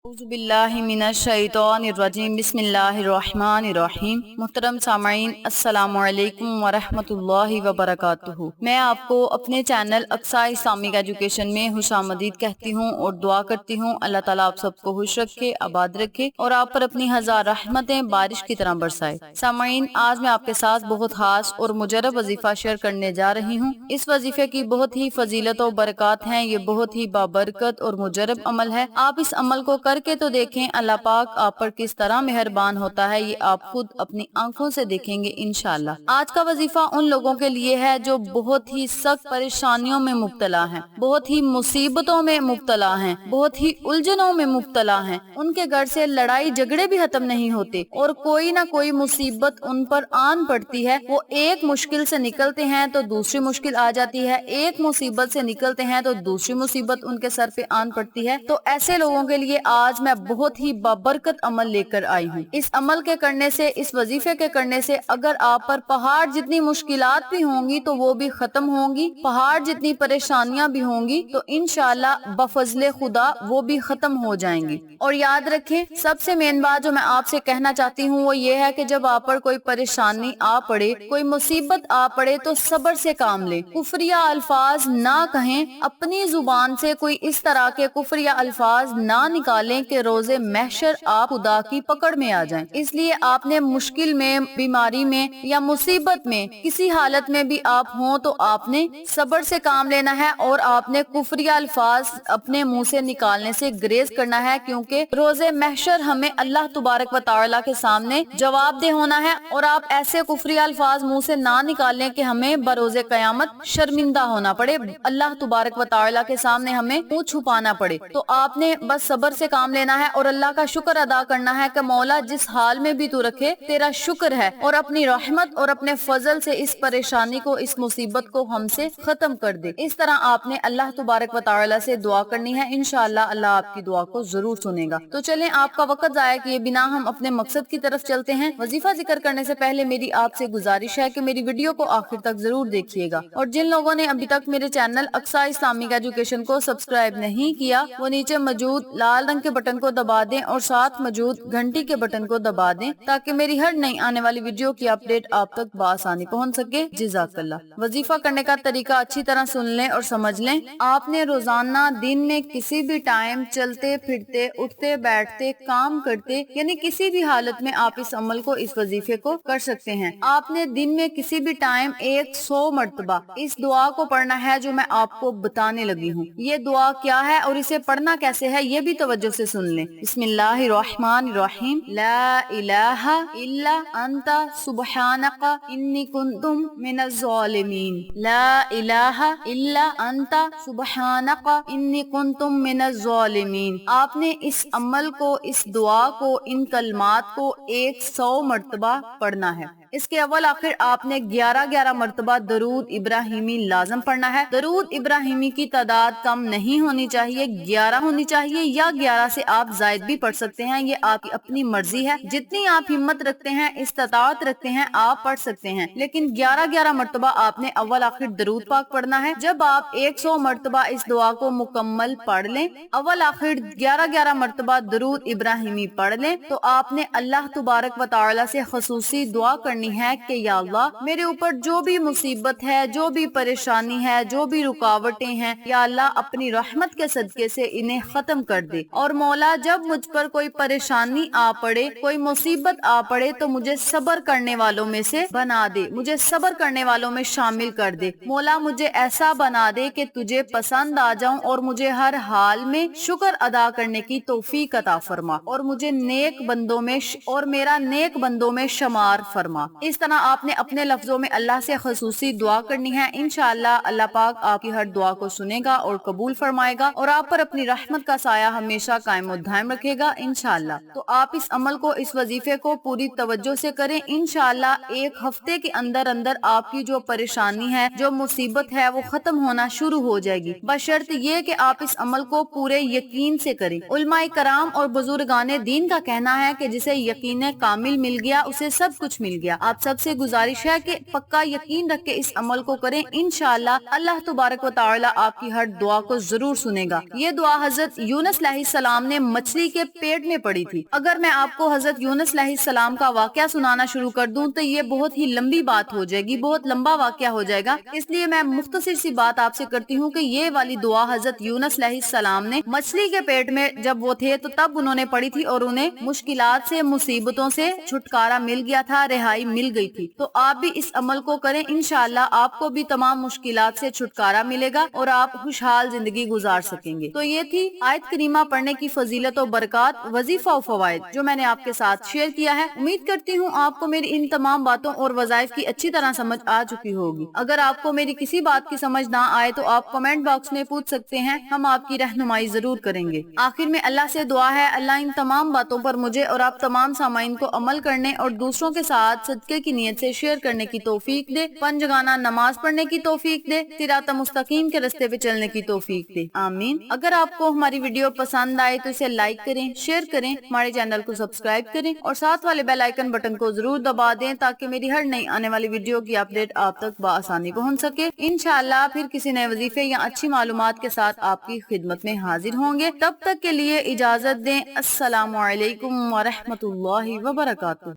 اعوذ باللہ من الشیطان الرجیم بسم اللہ الرحمن الرحیم۔ محترم سامعین، السلام علیکم ورحمۃ اللہ وبرکاتہ۔ میں آپ کو اپنے چینل اقصیٰ اسلامک ایجوکیشن میں خوش آمدید کہتی ہوں اور دعا کرتی ہوں اللہ تعالیٰ آپ سب کو خوش رکھے، آباد رکھے اور آپ پر اپنی ہزار رحمتیں بارش کی طرح برسائے۔ سامعین، آج میں آپ کے ساتھ بہت خاص اور مجرب وظیفہ شیئر کرنے جا رہی ہوں۔ اس وظیفے کی بہت ہی فضیلت و برکات ہیں، یہ بہت ہی بابرکت اور مجرب عمل ہے۔ آپ اس عمل کو کر کے تو دیکھیں، اللہ پاک آپ پر کس طرح مہربان ہوتا ہے، یہ آپ خود اپنی آنکھوں سے دیکھیں گے انشاءاللہ۔ آج کا وظیفہ ان لوگوں کے لیے ہے جو بہت ہی سخت پریشانیوں میں مبتلا ہیں، بہت ہی مصیبتوں میں مبتلا ہیں، بہت ہی الجھنوں میں مبتلا ہیں۔ ان کے گھر سے لڑائی جھگڑے بھی ختم نہیں ہوتے اور کوئی نہ کوئی مصیبت ان پر آن پڑتی ہے۔ وہ ایک مشکل سے نکلتے ہیں تو دوسری مشکل آ جاتی ہے، ایک مصیبت سے نکلتے ہیں تو دوسری مصیبت ان کے سر پہ آن پڑتی ہے۔ تو ایسے لوگوں کے لیے آج میں بہت ہی بابرکت عمل لے کر آئی ہوں۔ اس عمل کے کرنے سے، اس وظیفے کے کرنے سے اگر آپ پر پہاڑ جتنی مشکلات بھی ہوں گی تو وہ بھی ختم ہوں گی، پہاڑ جتنی پریشانیاں بھی ہوں گی تو انشاءاللہ بفضل خدا وہ بھی ختم ہو جائیں گی۔ اور یاد رکھیں، سب سے مین بات جو میں آپ سے کہنا چاہتی ہوں وہ یہ ہے کہ جب آپ پر کوئی پریشانی آ پڑے، کوئی مصیبت آ پڑے تو صبر سے کام لیں، کفریہ الفاظ نہ کہیں، اپنی زبان سے کوئی اس طرح کے کفریہ الفاظ نہ نکالیں کہ روز محشر آپ خدا کی پکڑ میں آ جائیں۔ اس لیے آپ نے مشکل میں، بیماری میں یا مصیبت میں کسی حالت میں بھی آپ ہوں تو آپ نے صبر سے کام لینا ہے اور آپ نے کفریہ الفاظ اپنے منہ سے نکالنے سے گریز کرنا ہے، کیونکہ روز محشر ہمیں اللہ تبارک و تعالیٰ کے سامنے جواب دہ ہونا ہے۔ اور آپ ایسے کفریہ الفاظ منہ سے نہ نکالیں کہ ہمیں بروز قیامت شرمندہ ہونا پڑے، اللہ تبارک و تعالیٰ کے سامنے ہمیں منہ چھپانا پڑے۔ تو آپ نے بس صبر سے کام لینا ہے اور اللہ کا شکر ادا کرنا ہے کہ مولا جس حال میں بھی تو رکھے تیرا شکر ہے، اور اپنی رحمت اور اپنے فضل سے اس پریشانی کو، اس مصیبت کو ہم سے ختم کر دے۔ اس طرح آپ نے اللہ تبارک و تعالیٰ سے دعا کرنی ہے، انشاءاللہ اللہ آپ کی دعا کو ضرور سنے گا۔ تو چلیں آپ کا وقت ضائع کیے بنا ہم اپنے مقصد کی طرف چلتے ہیں۔ وظیفہ ذکر کرنے سے پہلے میری آپ سے گزارش ہے کہ میری ویڈیو کو آخر تک ضرور دیکھیے گا، اور جن لوگوں نے ابھی تک میرے چینل اقصیٰ اسلامک ایجوکیشن کو سبسکرائب نہیں کیا وہ نیچے موجود لال رنگ کے بٹن کو دبا دیں اور ساتھ موجود گھنٹی کے بٹن کو دبا دیں تاکہ میری ہر نئی آنے والی ویڈیو کی اپڈیٹ آپ تک بآسانی پہنچ سکے۔ جزاک اللہ۔ وظیفہ کرنے کا طریقہ اچھی طرح سن لیں اور سمجھ لیں۔ آپ نے روزانہ دن میں کسی بھی ٹائم چلتے پھرتے، اٹھتے بیٹھتے، کام کرتے، یعنی کسی بھی حالت میں آپ اس عمل کو، اس وظیفے کو کر سکتے ہیں۔ آپ نے دن میں کسی بھی ٹائم 100 مرتبہ اس دعا کو پڑھنا ہے جو میں آپ کو بتانے لگی ہوں۔ یہ دعا کیا ہے اور اسے پڑھنا کیسے ہے یہ بھی توجہ سے سن لیں۔ بسم اللہ الرحمن الرحیم۔ لا الہ الا انت سبحانک انی کنت من الظالمین۔ لا الہ الا انت سبحانک انی کنت من الظالمین۔ آپ نے اس عمل کو، اس دعا کو، ان کلمات کو 100 مرتبہ پڑھنا ہے۔ اس کے اول آخر آپ نے 11 مرتبہ درود ابراہیمی لازم پڑھنا ہے۔ درود ابراہیمی کی تعداد کم نہیں ہونی چاہیے، 11 ہونی چاہیے، یا 11 سے آپ زائد بھی پڑھ سکتے ہیں، یہ آپ کی اپنی مرضی ہے۔ جتنی آپ ہمت رکھتے ہیں، استطاعت رکھتے ہیں، آپ پڑھ سکتے ہیں، لیکن 11 مرتبہ آپ نے اول آخر درود پاک پڑھنا ہے۔ جب آپ 100 مرتبہ اس دعا کو مکمل پڑھ لیں، اول آخر 11 مرتبہ درود ابراہیمی پڑھ لیں، تو آپ نے اللہ تبارک و تعالی سے خصوصی دعا کرنی ہے کہ یا اللہ میرے اوپر جو بھی مصیبت ہے، جو بھی پریشانی ہے، جو بھی رکاوٹیں ہیں، یا اللہ اپنی رحمت کے صدقے سے انہیں ختم کر دے۔ اور مولا جب مجھ پر کوئی پریشانی آ پڑے، کوئی مصیبت آ پڑے تو مجھے صبر کرنے والوں میں سے بنا دے، مجھے صبر کرنے والوں میں شامل کر دے۔ مولا مجھے ایسا بنا دے کہ تجھے پسند آ جاؤں اور مجھے ہر حال میں شکر ادا کرنے کی توفیق عطا فرما، اور مجھے نیک بندوں میں اور میرا نیک بندوں میں شمار فرما۔ اس طرح آپ نے اپنے لفظوں میں اللہ سے خصوصی دعا کرنی ہے۔ انشاءاللہ اللہ پاک آپ کی ہر دعا کو سنے گا اور قبول فرمائے گا، اور آپ پر اپنی رحمت کا سایہ ہمیشہ قائم و دائم رکھے گا انشاءاللہ۔ تو آپ اس عمل کو، اس وظیفے کو پوری توجہ سے کریں۔ انشاءاللہ ایک ہفتے کے اندر اندر آپ کی جو پریشانی ہے، جو مصیبت ہے، وہ ختم ہونا شروع ہو جائے گی، بشرط یہ کہ آپ اس عمل کو پورے یقین سے کریں۔ علماء کرام اور بزرگان دین کا کہنا ہے کہ جسے یقین کامل مل گیا اسے سب کچھ مل گیا، آپ سب سے گزارش ہے کہ پکا یقین رکھ کے اس عمل کو کریں، انشاءاللہ اللہ تبارک و تعالی آپ کی ہر دعا کو ضرور سنے گا۔ یہ دعا حضرت یونس علیہ السلام نے مچھلی کے پیٹ میں پڑھی تھی۔ اگر میں آپ کو حضرت یونس علیہ السلام کا واقعہ سنانا شروع کر دوں تو یہ بہت ہی لمبی بات ہو جائے گی، بہت لمبا واقعہ ہو جائے گا، اس لیے میں مختصر سی بات آپ سے کرتی ہوں کہ یہ والی دعا حضرت یونس علیہ السلام نے مچھلی کے پیٹ میں جب وہ تھے تو تب انہوں نے پڑھی تھی، اور انہیں مشکلات سے، مصیبتوں سے چھٹکارا مل گیا تھا، رہائی مل گئی تھی۔ تو آپ بھی اس عمل کو کریں، انشاءاللہ آپ کو بھی تمام مشکلات سے چھٹکارا ملے گا اور آپ خوشحال زندگی گزار سکیں گے۔ تو یہ تھی آیت کریمہ پڑھنے کی فضیلت و برکات، وظیفہ و فوائد جو میں نے آپ کے ساتھ شیئر کیا ہے۔ امید کرتی ہوں آپ کو میری ان تمام باتوں اور وظائف کی اچھی طرح سمجھ آ چکی ہوگی۔ اگر آپ کو میری کسی بات کی سمجھ نہ آئے تو آپ کمنٹ باکس میں پوچھ سکتے ہیں، ہم آپ کی رہنمائی ضرور کریں گے۔ آخر میں اللہ سے دعا ہے اللہ ان تمام باتوں پر مجھے اور آپ تمام سامعین کو عمل کرنے اور دوسروں کے ساتھ صدقے کی نیت سے شیئر کرنے کی توفیق دے، پنجگانہ نماز پڑھنے کی توفیق دے، صراط مستقیم کے راستے پہ چلنے کی توفیق دے، آمین۔ اگر آپ کو ہماری ویڈیو پسند آئے تو اسے لائک کریں، شیئر کریں، ہمارے چینل کو سبسکرائب کریں اور ساتھ والے بیل آئیکن بٹن کو ضرور دبا دیں تاکہ میری ہر نئی آنے والی ویڈیو کی اپڈیٹ آپ تک بآسانی پہنچ سکے۔ انشاءاللہ پھر کسی نئے وظیفے یا اچھی معلومات کے ساتھ آپ کی خدمت میں حاضر ہوں گے۔ تب تک کے لیے اجازت دیں، السلام علیکم ورحمۃ اللہ وبرکاتہ۔